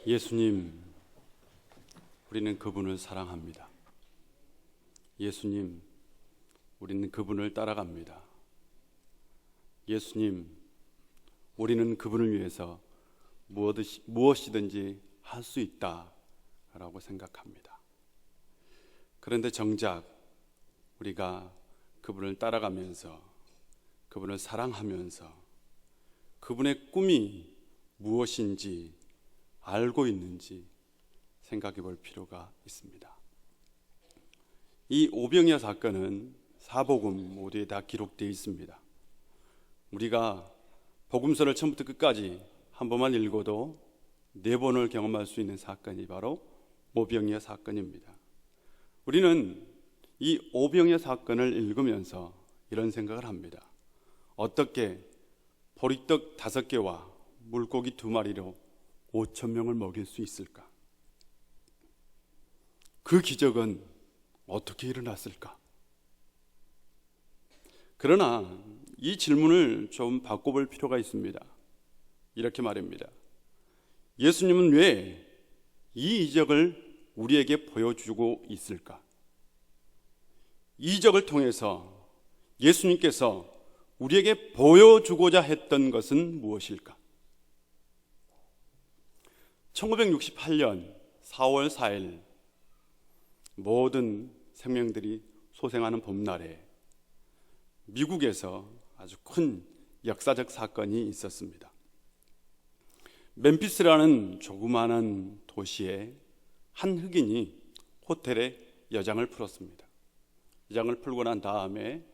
예수님, 우리는 그분을 사랑합니다. 예수님, 우리는 그분을 따라갑니다. 예수님, 우리는 그분을 위해서 무엇이든지 할 수 있다라고 생각합니다. 그런데 정작 우리가 그분을 따라가면서, 그분을 사랑하면서 그분의 꿈이 무엇인지 알고 있는지 생각해 볼 필요가 있습니다. 이 오병이어 사건은 사복음 모두에 다 기록되어 있습니다. 우리가 복음서를 처음부터 끝까지 한 번만 읽어도 4번을 경험할 수 있는 사건이 바로 오병이어 사건입니다. 우리는 이 오병이어 사건을 읽으면서 이런 생각을 합니다. 어떻게 보리떡 5개와 물고기 2마리로 5,000명을 먹일 수 있을까? 그 기적은 어떻게 일어났을까? 그러나 이 질문을 좀 바꿔볼 필요가 있습니다. 이렇게 말합니다. 예수님은 왜 이 이적을 우리에게 보여주고 있을까? 이 이적을 통해서 예수님께서 우리에게 보여주고자 했던 것은 무엇일까? 1968년 4월 4일 모든 생명들이 소생하는 봄날에 미국에서 아주 큰 역사적 사건이 있었습니다. 멤피스라는 조그마한 도시에 한 흑인이 호텔에 여장을 풀었습니다. 여장을 풀고 난 다음에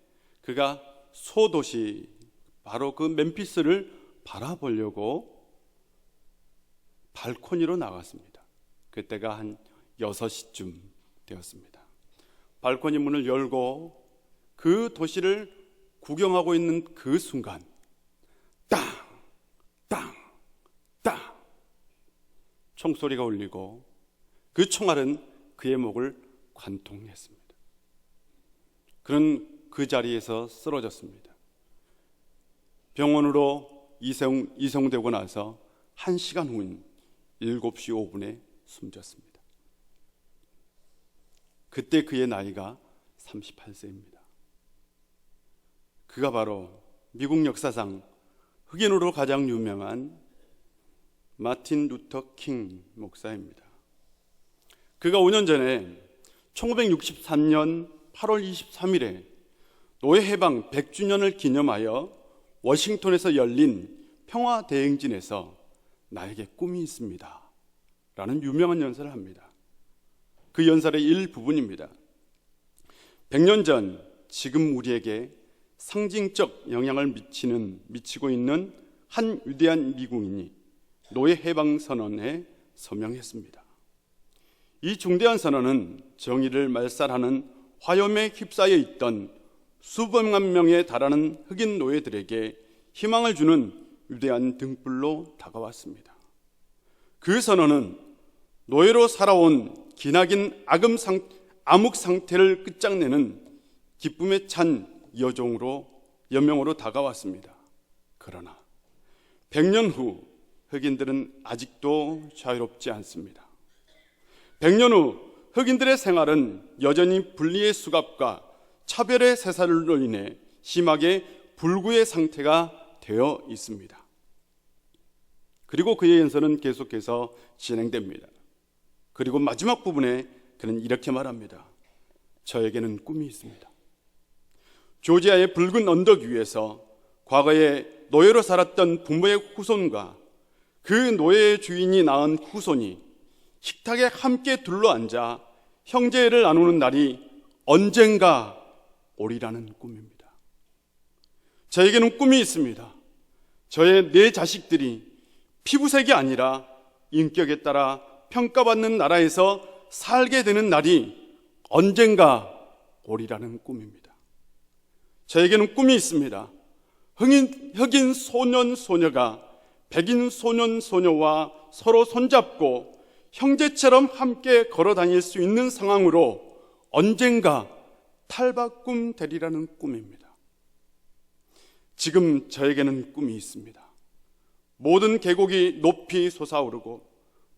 그가 소도시 바로 그 멤피스를 바라보려고 발코니로 나갔습니다. 그때가 한 6시쯤 되었습니다. 발코니 문을 열고 그 도시를 구경하고 있는 그 순간 땅! 땅! 땅! 총소리가 울리고 그 총알은 그의 목을 관통했습니다. 그는 그 자리에서 쓰러졌습니다. 병원으로 이송되고 나서 1시간 후인 7시 5분에 숨졌습니다. 그때 그의 나이가 38세입니다. 그가 바로 미국 역사상 흑인으로 가장 유명한 마틴 루터 킹 목사입니다. 그가 5년 전에 1963년 8월 23일에 노예해방 100주년을 기념하여 워싱턴에서 열린 평화대행진에서 나에게 꿈이 있습니다 라는 유명한 연설을 합니다. 그 연설의 일부분입니다. 100년 전 지금 우리에게 상징적 영향을 미치고 있는 한 위대한 미국인이 노예 해방 선언에 서명했습니다. 이 중대한 선언은 정의를 말살하는 화염에 휩싸여 있던 수백만 명에 달하는 흑인 노예들에게 희망을 주는 위대한 등불로 다가왔습니다. 그 선언은 노예로 살아온 기나긴 암흑 상태를 끝장내는 기쁨에 찬 여명으로 다가왔습니다. 그러나 100년 후 흑인들은 아직도 자유롭지 않습니다. 100년 후 흑인들의 생활은 여전히 분리의 수갑과 차별의 세살로 인해 심하게 불구의 상태가 되어 있습니다. 그리고 그의 연설은 계속해서 진행됩니다. 그리고 마지막 부분에 그는 이렇게 말합니다. 저에게는 꿈이 있습니다. 조지아의 붉은 언덕 위에서 과거에 노예로 살았던 부모의 후손과 그 노예의 주인이 낳은 후손이 식탁에 함께 둘러앉아 형제를 나누는 날이 언젠가 오리라는 꿈입니다. 저에게는 꿈이 있습니다. 저의 4 자식들이 피부색이 아니라 인격에 따라 평가받는 나라에서 살게 되는 날이 언젠가 오리라는 꿈입니다. 저에게는 꿈이 있습니다. 흑인 소년 소녀가 백인 소년 소녀와 서로 손잡고 형제처럼 함께 걸어 다닐 수 있는 상황으로 언젠가 탈바꿈 되리라는 꿈입니다. 지금 저에게는 꿈이 있습니다. 모든 계곡이 높이 솟아오르고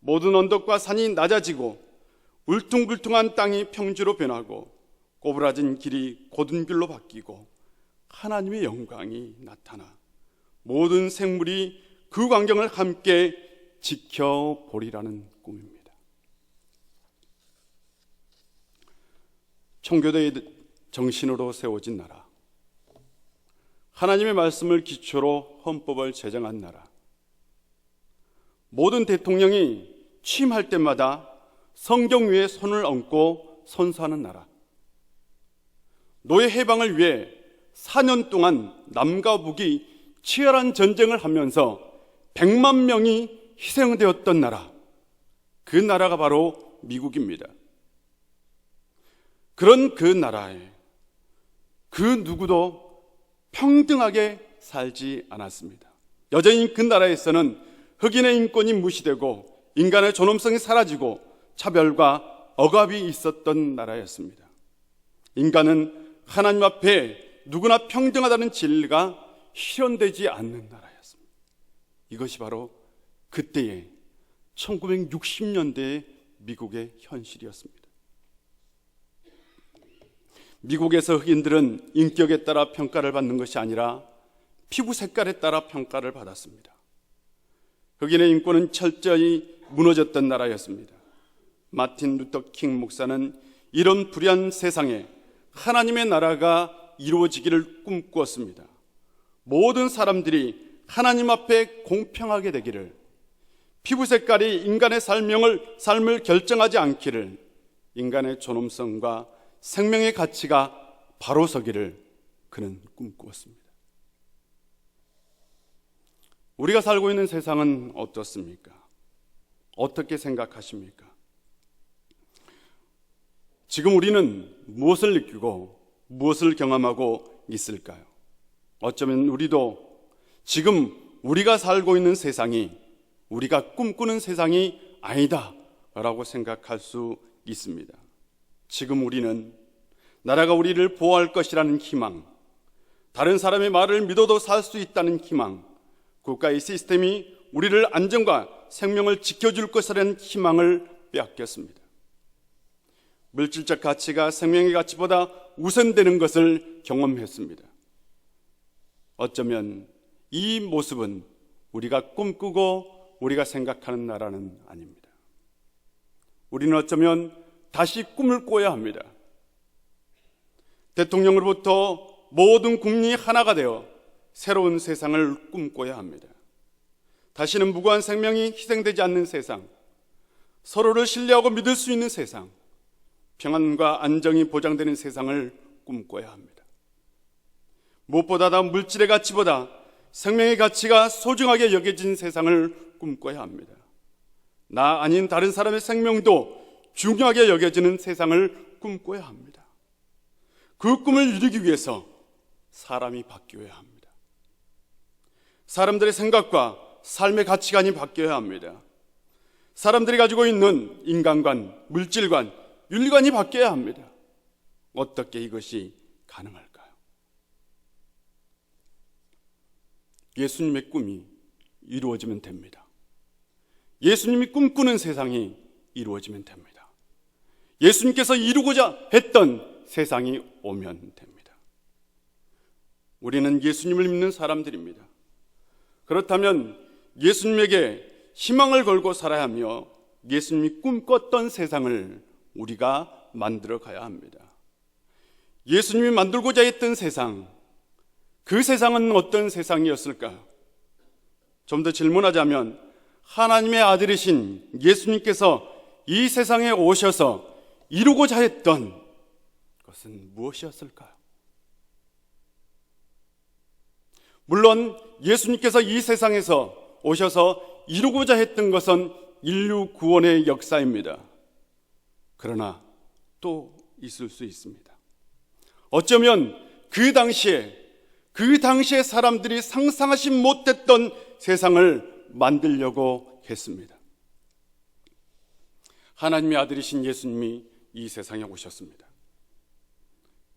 모든 언덕과 산이 낮아지고 울퉁불퉁한 땅이 평지로 변하고 꼬부라진 길이 곧은 길로 바뀌고 하나님의 영광이 나타나 모든 생물이 그 광경을 함께 지켜보리라는 꿈입니다. 청교도의 정신으로 세워진 나라, 하나님의 말씀을 기초로 헌법을 제정한 나라, 모든 대통령이 취임할 때마다 성경 위에 손을 얹고 선서하는 나라, 노예 해방을 위해 4년 동안 남과 북이 치열한 전쟁을 하면서 100만 명이 희생되었던 나라, 그 나라가 바로 미국입니다. 그런 그 나라에 그 누구도 평등하게 살지 않았습니다. 여전히 그 나라에서는 흑인의 인권이 무시되고 인간의 존엄성이 사라지고 차별과 억압이 있었던 나라였습니다. 인간은 하나님 앞에 누구나 평등하다는 진리가 실현되지 않는 나라였습니다. 이것이 바로 그때의 1960년대의 미국의 현실이었습니다. 미국에서 흑인들은 인격에 따라 평가를 받는 것이 아니라 피부 색깔에 따라 평가를 받았습니다. 흑인의 인권은 철저히 무너졌던 나라였습니다. 마틴 루터 킹 목사는 이런 불의한 세상에 하나님의 나라가 이루어지기를 꿈꾸었습니다. 모든 사람들이 하나님 앞에 공평하게 되기를, 피부 색깔이 인간의 삶을 결정하지 않기를, 인간의 존엄성과 생명의 가치가 바로 서기를 그는 꿈꾸었습니다. 우리가 살고 있는 세상은 어떻습니까? 어떻게 생각하십니까? 지금 우리는 무엇을 느끼고 무엇을 경험하고 있을까요? 어쩌면 우리도 지금 우리가 살고 있는 세상이 우리가 꿈꾸는 세상이 아니다라고 생각할 수 있습니다. 지금 우리는 나라가 우리를 보호할 것이라는 희망, 다른 사람의 말을 믿어도 살 수 있다는 희망, 국가의 시스템이 우리를 안전과 생명을 지켜줄 것이라는 희망을 빼앗겼습니다. 물질적 가치가 생명의 가치보다 우선되는 것을 경험했습니다. 어쩌면 이 모습은 우리가 꿈꾸고 우리가 생각하는 나라는 아닙니다. 우리는 어쩌면 다시 꿈을 꿔야 합니다. 대통령으로부터 모든 국민이 하나가 되어 새로운 세상을 꿈꿔야 합니다. 다시는 무고한 생명이 희생되지 않는 세상, 서로를 신뢰하고 믿을 수 있는 세상, 평안과 안정이 보장되는 세상을 꿈꿔야 합니다. 무엇보다 물질의 가치보다 생명의 가치가 소중하게 여겨진 세상을 꿈꿔야 합니다. 나 아닌 다른 사람의 생명도 중요하게 여겨지는 세상을 꿈꿔야 합니다. 그 꿈을 이루기 위해서 사람이 바뀌어야 합니다. 사람들의 생각과 삶의 가치관이 바뀌어야 합니다. 사람들이 가지고 있는 인간관, 물질관, 윤리관이 바뀌어야 합니다. 어떻게 이것이 가능할까요? 예수님의 꿈이 이루어지면 됩니다. 예수님이 꿈꾸는 세상이 이루어지면 됩니다. 예수님께서 이루고자 했던 세상이 오면 됩니다. 우리는 예수님을 믿는 사람들입니다. 그렇다면 예수님에게 희망을 걸고 살아야 하며 예수님이 꿈꿨던 세상을 우리가 만들어 가야 합니다. 예수님이 만들고자 했던 세상, 그 세상은 어떤 세상이었을까요? 좀 더 질문하자면 하나님의 아들이신 예수님께서 이 세상에 오셔서 이루고자 했던 것은 무엇이었을까요? 물론 예수님께서 이 세상에서 오셔서 이루고자 했던 것은 인류 구원의 역사입니다. 그러나 또 있을 수 있습니다. 어쩌면 그 당시에 사람들이 상상하지 못했던 세상을 만들려고 했습니다. 하나님의 아들이신 예수님이 이 세상에 오셨습니다.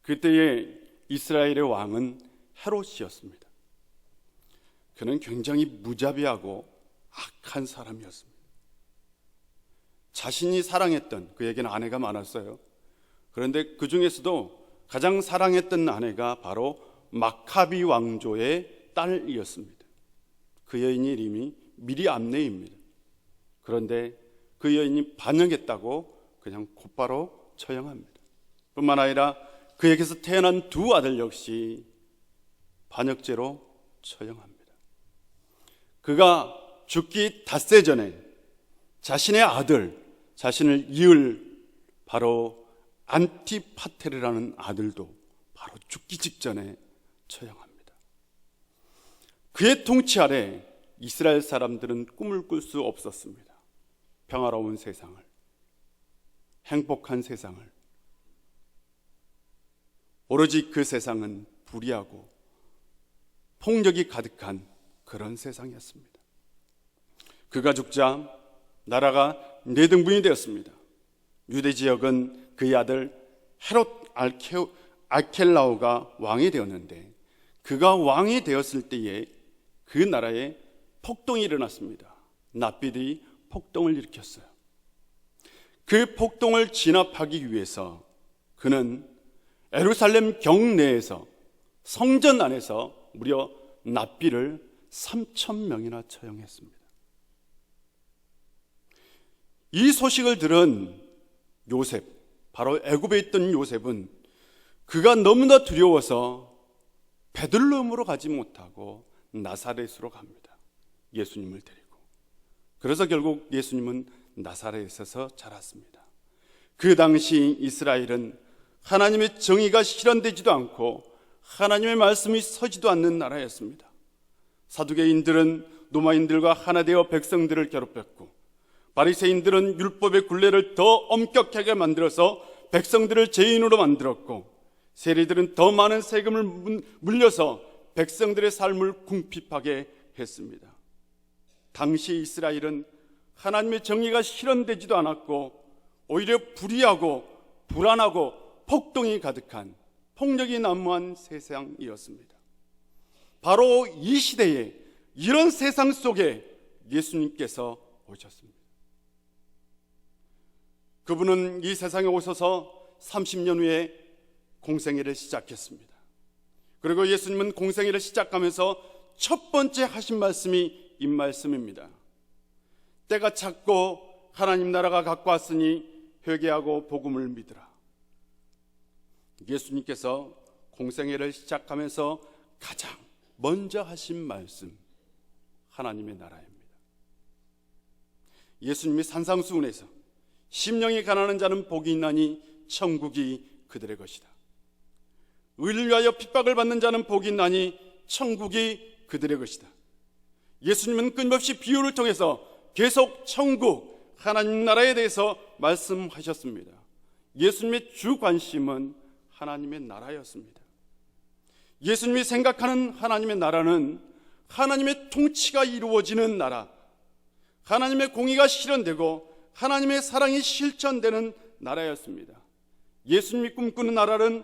그때의 이스라엘의 왕은 헤롯이었습니다. 그는 굉장히 무자비하고 악한 사람이었습니다. 자신이 사랑했던, 그에게는 아내가 많았어요. 그런데 그 중에서도 가장 사랑했던 아내가 바로 마카비 왕조의 딸이었습니다. 그 여인의 이름이 미리암네입니다. 그런데 그 여인이 반역했다고 그냥 곧바로 처형합니다. 뿐만 아니라 그에게서 태어난 두 아들 역시 반역죄로 처형합니다. 그가 죽기 닷새 전에 자신의 아들, 자신을 이을 바로 안티파테르라는 아들도 바로 죽기 직전에 처형합니다. 그의 통치 아래 이스라엘 사람들은 꿈을 꿀 수 없었습니다. 평화로운 세상을, 행복한 세상을. 오로지 그 세상은 불의하고 폭력이 가득한 그런 세상이었습니다. 그가 죽자 나라가 네등분이 되었습니다. 유대 지역은 그의 아들 헤롯 아켈라오가 왕이 되었는데, 그가 왕이 되었을 때에 그 나라에 폭동이 일어났습니다. 납비들이 폭동을 일으켰어요. 그 폭동을 진압하기 위해서 그는 예루살렘 경내에서, 성전 안에서 무려 납비를 3,000명이나 처형했습니다. 이 소식을 들은 요셉, 바로 애굽에 있던 요셉은 그가 너무나 두려워서 베들레헴으로 가지 못하고 나사렛으로 갑니다. 예수님을 데리고. 그래서 결국 예수님은 나사렛에서 자랐습니다. 그 당시 이스라엘은 하나님의 정의가 실현되지도 않고 하나님의 말씀이 서지도 않는 나라였습니다. 사두개인들은 로마인들과 하나 되어 백성들을 괴롭혔고, 바리새인들은 율법의 굴레를 더 엄격하게 만들어서 백성들을 죄인으로 만들었고, 세리들은 더 많은 세금을 물려서 백성들의 삶을 궁핍하게 했습니다. 당시 이스라엘은 하나님의 정의가 실현되지도 않았고 오히려 불의하고 불안하고 폭동이 가득한, 폭력이 난무한 세상이었습니다. 바로 이 시대에, 이런 세상 속에 예수님께서 오셨습니다. 그분은 이 세상에 오셔서 30년 후에 공생애를 시작했습니다. 그리고 예수님은 공생애를 시작하면서 첫 번째 하신 말씀이 이 말씀입니다. 때가 찼고 하나님 나라가 가까웠으니 회개하고 복음을 믿으라. 예수님께서 공생애를 시작하면서 가장 먼저 하신 말씀, 하나님의 나라입니다. 예수님이 산상수훈에서 심령이 가난한 자는 복이 있나니 천국이 그들의 것이다. 의를 위하여 핍박을 받는 자는 복이 있나니 천국이 그들의 것이다. 예수님은 끊임없이 비유를 통해서 계속 천국, 하나님 나라에 대해서 말씀하셨습니다. 예수님의 주 관심은 하나님의 나라였습니다. 예수님이 생각하는 하나님의 나라는 하나님의 통치가 이루어지는 나라, 하나님의 공의가 실현되고 하나님의 사랑이 실천되는 나라였습니다. 예수님이 꿈꾸는 나라는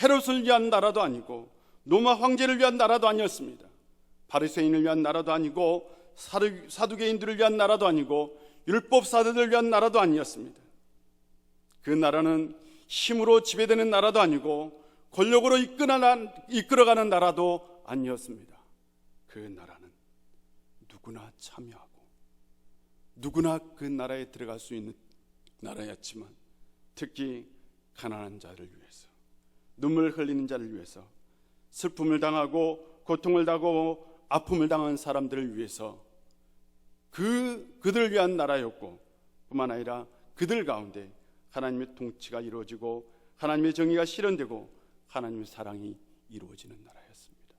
헤롯을 위한 나라도 아니고 로마 황제를 위한 나라도 아니었습니다. 바리새인을 위한 나라도 아니고 사두개인들을 위한 나라도 아니고 율법사들을 위한 나라도 아니었습니다. 그 나라는 힘으로 지배되는 나라도 아니고 권력으로 이끌어가는 나라도 아니었습니다. 그 나라는 누구나 참여하고 누구나 그 나라에 들어갈 수 있는 나라였지만, 특히 가난한 자를 위해서, 눈물 흘리는 자를 위해서, 슬픔을 당하고 고통을 당하고 아픔을 당한 사람들을 위해서 그들을 위한 나라였고, 뿐만 아니라 그들 가운데 하나님의 통치가 이루어지고 하나님의 정의가 실현되고 하나님의 사랑이 이루어지는 나라였습니다.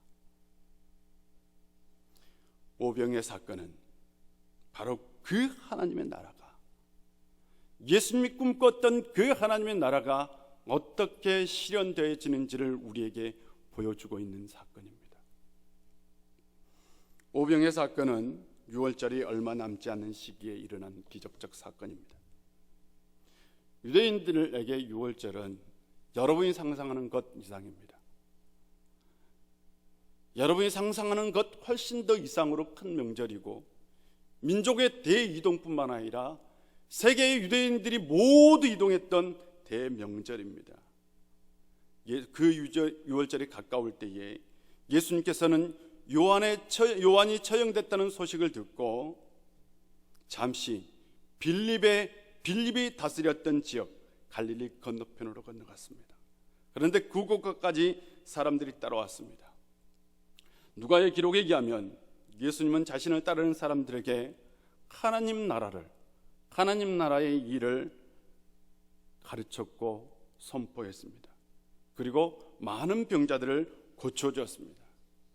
오병의 사건은 바로 그 하나님의 나라가, 예수님이 꿈꿨던 그 하나님의 나라가 어떻게 실현되어지는지를 우리에게 보여주고 있는 사건입니다. 오병의 사건은 6월절이 얼마 남지 않은 시기에 일어난 기적적 사건입니다. 유대인들에게 6월절은 여러분이 상상하는 것 이상입니다. 여러분이 상상하는 것 훨씬 더 이상으로 큰 명절이고, 민족의 대이동뿐만 아니라 세계의 유대인들이 모두 이동했던 대명절입니다. 그 유월절이 가까울 때에 예수님께서는 요한이 처형됐다는 소식을 듣고 잠시 빌립이 다스렸던 지역 갈릴리 건너편으로 건너갔습니다. 그런데 그곳까지 사람들이 따라왔습니다. 누가의 기록에 의하면 예수님은 자신을 따르는 사람들에게 하나님 나라의 일을 가르쳤고 선포했습니다. 그리고 많은 병자들을 고쳐주었습니다.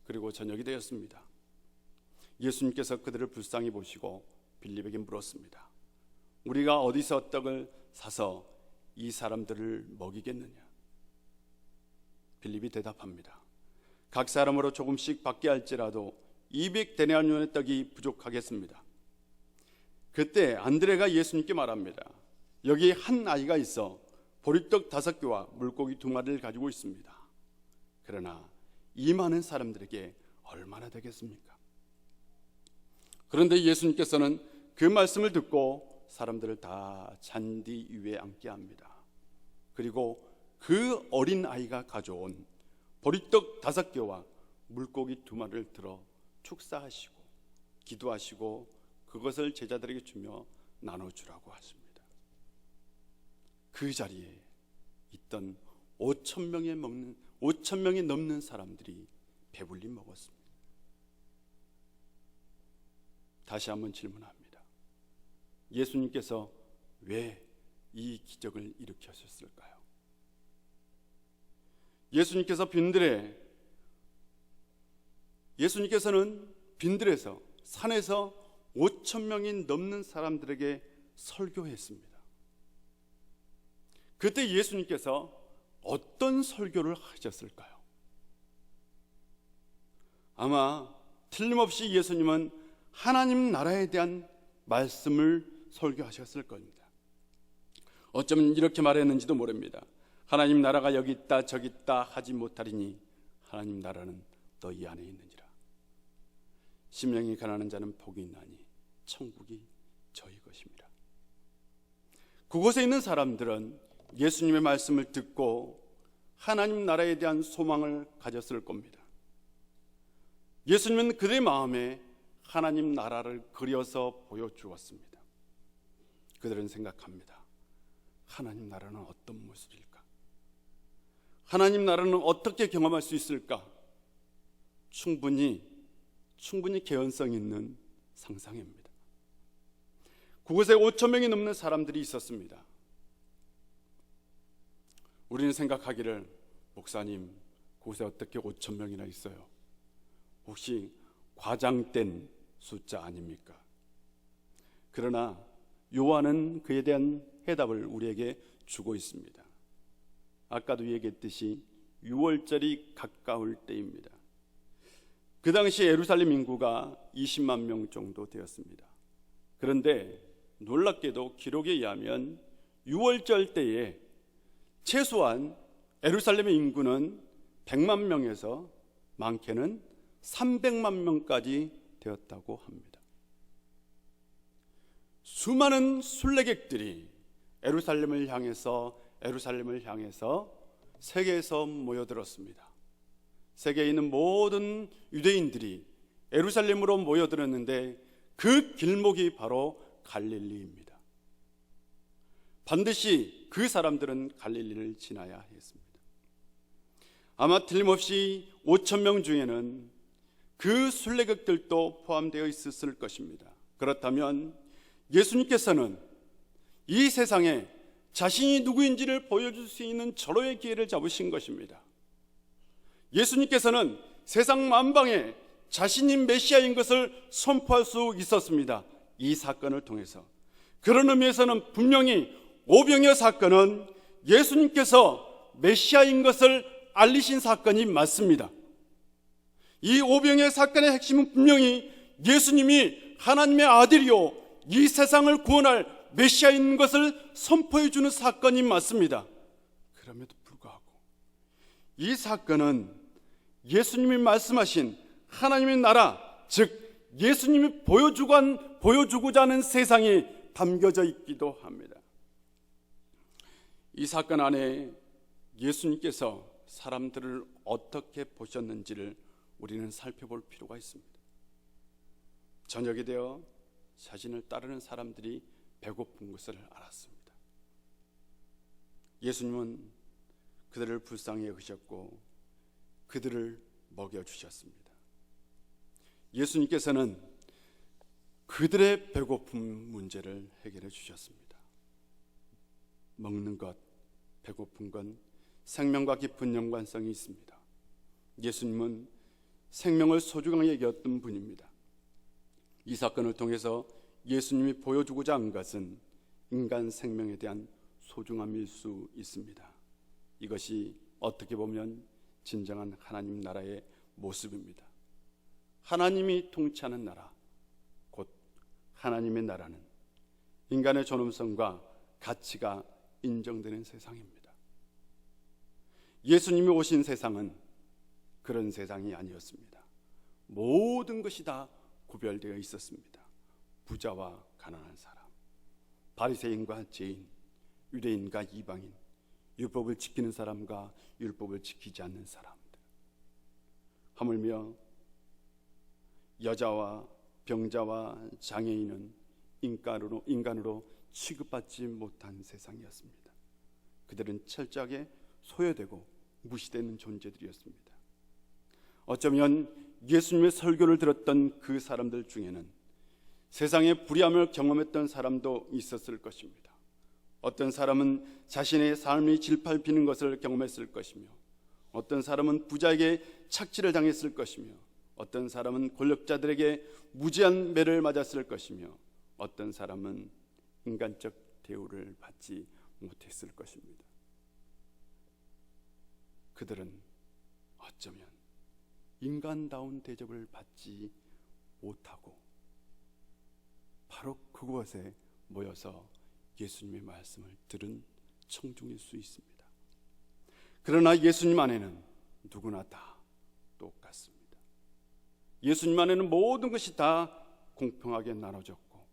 그리고 저녁이 되었습니다. 예수님께서 그들을 불쌍히 보시고 빌립에게 물었습니다. 우리가 어디서 떡을 사서 이 사람들을 먹이겠느냐? 빌립이 대답합니다. 각 사람으로 조금씩 받게 할지라도 200데나리온의 떡이 부족하겠습니다. 그때 안드레가 예수님께 말합니다. 여기 한 아이가 있어 보리떡 5개와 물고기 2마리를 가지고 있습니다. 그러나 이 많은 사람들에게 얼마나 되겠습니까? 그런데 예수님께서는 그 말씀을 듣고 사람들을 다 잔디 위에 앉게 합니다. 그리고 그 어린 아이가 가져온 보리떡 5개와 물고기 2마리를 들어 축사하시고 기도하시고 그것을 제자들에게 주며 나눠주라고 하십니다. 그 자리에 있던 5,000명이 넘는 사람들이 배불리 먹었습니다. 다시 한번 질문합니다. 예수님께서 왜 이 기적을 일으키셨을까요? 예수님께서는 빈들에서 산에서 5,000명이 넘는 사람들에게 설교했습니다. 그때 예수님께서 어떤 설교를 하셨을까요? 아마 틀림없이 예수님은 하나님 나라에 대한 말씀을 설교하셨을 겁니다. 어쩌면 이렇게 말했는지도 모릅니다. 하나님 나라가 여기 있다 저기 있다 하지 못하리니 하나님 나라는 너희 안에 있느니라. 심령이 가난한 자는 복이 있나니 천국이 저희 것입니다. 그곳에 있는 사람들은 예수님의 말씀을 듣고 하나님 나라에 대한 소망을 가졌을 겁니다. 예수님은 그들의 마음에 하나님 나라를 그려서 보여주었습니다. 그들은 생각합니다. 하나님 나라는 어떤 모습일까? 하나님 나라는 어떻게 경험할 수 있을까? 충분히 개연성 있는 상상입니다. 그곳에 5,000명이 넘는 사람들이 있었습니다. 우리는 생각하기를 목사님 그곳에 어떻게 5,000명이나 있어요? 혹시 과장된 숫자 아닙니까? 그러나 요한은 그에 대한 해답을 우리에게 주고 있습니다. 아까도 얘기했듯이 6월절이 가까울 때입니다. 그 당시 예루살렘 인구가 20만 명 정도 되었습니다. 그런데 놀랍게도 기록에 의하면 6월절 때에 최소한 예루살렘의 인구는 100만 명에서 많게는 300만 명까지 되었다고 합니다. 수많은 순례객들이 예루살렘을 향해서 세계에서 모여들었습니다. 세계에 있는 모든 유대인들이 예루살렘으로 모여들었는데 그 길목이 바로 갈릴리입니다. 반드시 그 사람들은 갈릴리를 지나야 했습니다. 아마 틀림없이 5,000명 중에는 그 순례객들도 포함되어 있었을 것입니다. 그렇다면 예수님께서는 이 세상에 자신이 누구인지를 보여줄 수 있는 절호의 기회를 잡으신 것입니다. 예수님께서는 세상 만방에 자신이 메시아인 것을 선포할 수 있었습니다. 이 사건을 통해서. 그런 의미에서는 분명히 오병이어 사건은 예수님께서 메시아인 것을 알리신 사건이 맞습니다. 이 오병이어 사건의 핵심은 분명히 예수님이 하나님의 아들이요 이 세상을 구원할 메시아인 것을 선포해 주는 사건이 맞습니다. 그럼에도 불구하고 이 사건은 예수님이 말씀하신 하나님의 나라, 즉 예수님이 보여주고자 하는 세상이 담겨져 있기도 합니다. 이 사건 안에 예수님께서 사람들을 어떻게 보셨는지를 우리는 살펴볼 필요가 있습니다. 저녁이 되어 자신을 따르는 사람들이 배고픈 것을 알았습니다. 예수님은 그들을 불쌍히 여기셨고 그들을 먹여주셨습니다. 예수님께서는 그들의 배고픔 문제를 해결해 주셨습니다. 먹는 것, 배고픈 건 생명과 깊은 연관성이 있습니다. 예수님은 생명을 소중하게 여겼던 분입니다. 이 사건을 통해서 예수님이 보여주고자 한 것은 인간 생명에 대한 소중함일 수 있습니다. 이것이 어떻게 보면 진정한 하나님 나라의 모습입니다. 하나님이 통치하는 나라, 곧 하나님의 나라는 인간의 존엄성과 가치가 인정되는 세상입니다. 예수님이 오신 세상은 그런 세상이 아니었습니다. 모든 것이 다 구별되어 있었습니다. 부자와 가난한 사람, 바리새인과 죄인, 유대인과 이방인, 율법을 지키는 사람과 율법을 지키지 않는 사람들, 하물며 여자와 병자와 장애인은 인간으로 취급받지 못한 세상이었습니다. 그들은 철저하게 소외되고 무시되는 존재들이었습니다. 어쩌면 예수님의 설교를 들었던 그 사람들 중에는 세상의 불의함을 경험했던 사람도 있었을 것입니다. 어떤 사람은 자신의 삶이 질팔피는 것을 경험했을 것이며, 어떤 사람은 부자에게 착취를 당했을 것이며, 어떤 사람은 권력자들에게 무지한 매를 맞았을 것이며, 어떤 사람은 인간적 대우를 받지 못했을 것입니다. 그들은 어쩌면 인간다운 대접을 받지 못하고 바로 그곳에 모여서 예수님의 말씀을 들은 청중일 수 있습니다. 그러나 예수님 안에는 누구나 다 똑같습니다. 예수님 안에는 모든 것이 다 공평하게 나눠졌고,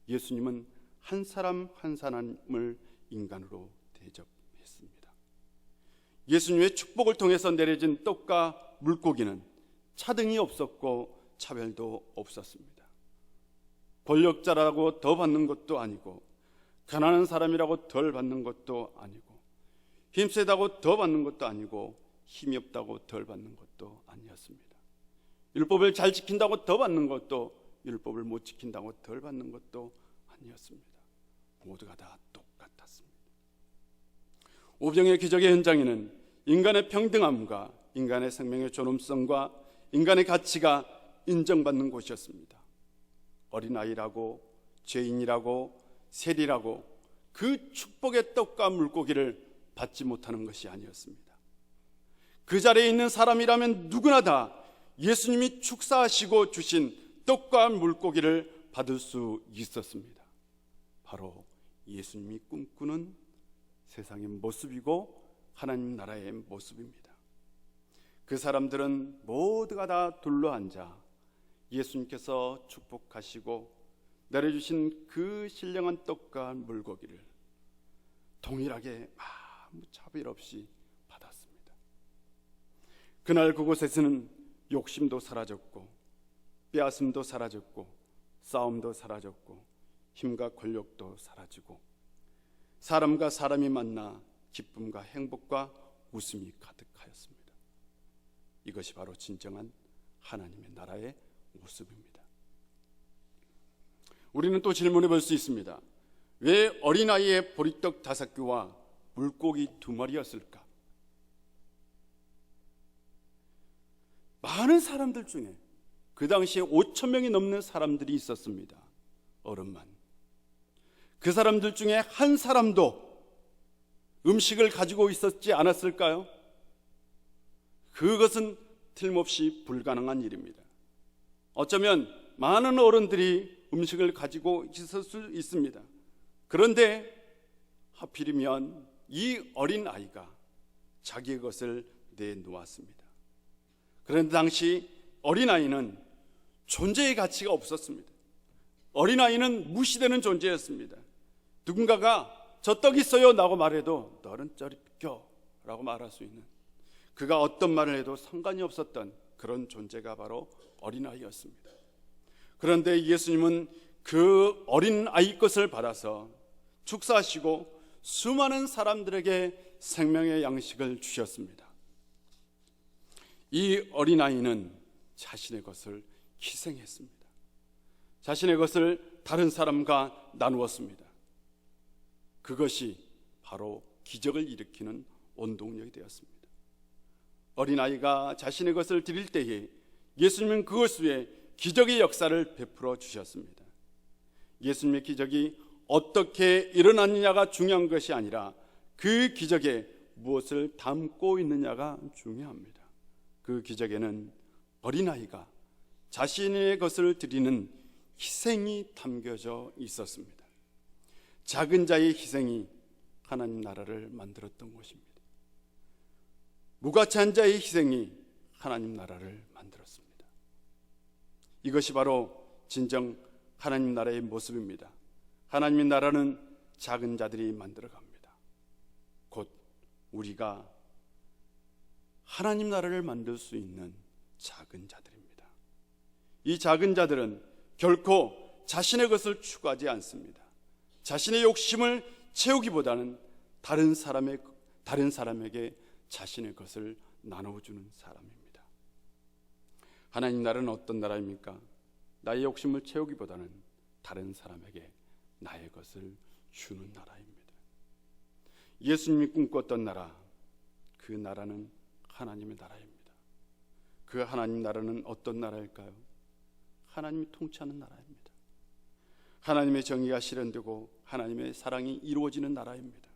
예수님은 한 사람 한 사람을 인간으로 대접했습니다. 예수님의 축복을 통해서 내려진 떡과 물고기는 차등이 없었고 차별도 없었습니다. 권력자라고 더 받는 것도 아니고, 가난한 사람이라고 덜 받는 것도 아니고, 힘세다고 더 받는 것도 아니고, 힘이 없다고 덜 받는 것도 아니었습니다. 율법을 잘 지킨다고 더 받는 것도, 율법을 못 지킨다고 덜 받는 것도 아니었습니다. 모두가 다 똑같았습니다. 오병의 기적의 현장에는 인간의 평등함과 인간의 생명의 존엄성과 인간의 가치가 인정받는 곳이었습니다. 어린아이라고, 죄인이라고, 세리라고 그 축복의 떡과 물고기를 받지 못하는 것이 아니었습니다. 그 자리에 있는 사람이라면 누구나 다 예수님이 축사하시고 주신 떡과 물고기를 받을 수 있었습니다. 바로 예수님이 꿈꾸는 세상의 모습이고 하나님 나라의 모습입니다. 그 사람들은 모두가 다 둘러앉아 예수님께서 축복하시고 내려주신 그 신령한 떡과 물고기를 동일하게 아무 차별 없이 받았습니다. 그날 그곳에서는 욕심도 사라졌고, 빼앗음도 사라졌고, 싸움도 사라졌고, 힘과 권력도 사라지고, 사람과 사람이 만나 기쁨과 행복과 웃음이 가득하였습니다. 이것이 바로 진정한 하나님의 나라의 모습입니다. 우리는 또 질문해 볼 수 있습니다. 왜 어린아이의 보리떡 5개와 물고기 2마리였을까? 많은 사람들 중에 그 당시에 5,000명이 넘는 사람들이 있었습니다. 어른만. 그 사람들 중에 한 사람도 음식을 가지고 있었지 않았을까요? 그것은 틀림없이 불가능한 일입니다. 어쩌면 많은 어른들이 음식을 가지고 있을 수 있습니다. 그런데 하필이면 이 어린 아이가 자기의 것을 내놓았습니다. 그런데 당시 어린 아이는 존재의 가치가 없었습니다. 어린아이는 무시되는 존재였습니다. 누군가가 저 떡 있어요 라고 말해도 너는 저리 비켜 라고 말할 수 있는, 그가 어떤 말을 해도 상관이 없었던 그런 존재가 바로 어린아이였습니다. 그런데 예수님은 그 어린아이 것을 받아서 축사하시고 수많은 사람들에게 생명의 양식을 주셨습니다. 이 어린아이는 자신의 것을 희생했습니다. 자신의 것을 다른 사람과 나누었습니다. 그것이 바로 기적을 일으키는 원동력이 되었습니다. 어린아이가 자신의 것을 드릴 때에 예수님은 그것 위에 기적의 역사를 베풀어 주셨습니다. 예수님의 기적이 어떻게 일어났느냐가 중요한 것이 아니라 그 기적에 무엇을 담고 있느냐가 중요합니다. 그 기적에는 어린아이가 자신의 것을 드리는 희생이 담겨져 있었습니다. 작은 자의 희생이 하나님 나라를 만들었던 것입니다. 무가치한 자의 희생이 하나님 나라를 만들었습니다. 이것이 바로 진정 하나님 나라의 모습입니다. 하나님의 나라는 작은 자들이 만들어갑니다. 곧 우리가 하나님 나라를 만들 수 있는 작은 자들입니다. 이 작은 자들은 결코 자신의 것을 추구하지 않습니다. 자신의 욕심을 채우기보다는 다른 사람에게 자신의 것을 나눠주는 사람입니다. 하나님 나라는 어떤 나라입니까? 나의 욕심을 채우기보다는 다른 사람에게 나의 것을 주는 나라입니다. 예수님이 꿈꿨던 나라, 그 나라는 하나님의 나라입니다. 그 하나님 나라는 어떤 나라일까요? 하나님이 통치하는 나라입니다. 하나님의 정의가 실현되고 하나님의 사랑이 이루어지는 나라입니다.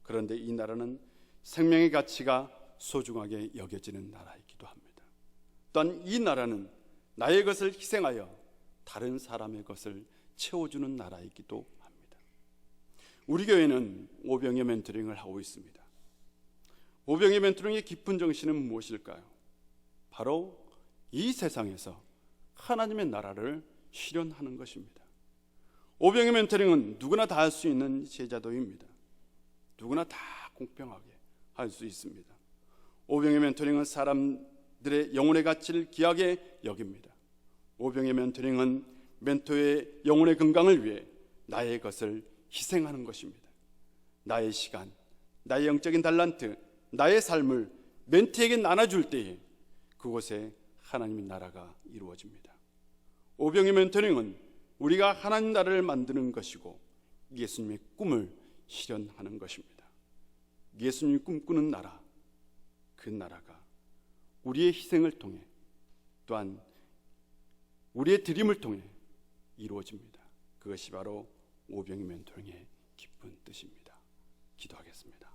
그런데 이 나라는 생명의 가치가 소중하게 여겨지는 나라이기도 합니다. 또한 이 나라는 나의 것을 희생하여 다른 사람의 것을 채워주는 나라이기도 합니다. 우리 교회는 오병이어 멘토링을 하고 있습니다. 오병이어 멘토링의 깊은 정신은 무엇일까요? 바로 이 세상에서 하나님의 나라를 실현하는 것입니다. 오병이어 멘토링은 누구나 다 할 수 있는 제자도입니다. 누구나 다 공평하게 할 수 있습니다. 오병이어 멘토링은 사람들의 영혼의 가치를 귀하게 여깁니다. 오병이어 멘토링은 멘토의 영혼의 건강을 위해 나의 것을 희생하는 것입니다. 나의 시간, 나의 영적인 달란트, 나의 삶을 멘토에게 나눠줄 때에 그곳에 하나님의 나라가 이루어집니다. 오병이어 멘토링은 우리가 하나님 나라를 만드는 것이고 예수님의 꿈을 실현하는 것입니다. 예수님이 꿈꾸는 나라, 그 나라가 우리의 희생을 통해 또한 우리의 드림을 통해 이루어집니다. 그것이 바로 오병이어 멘토링의 깊은 뜻입니다. 기도하겠습니다.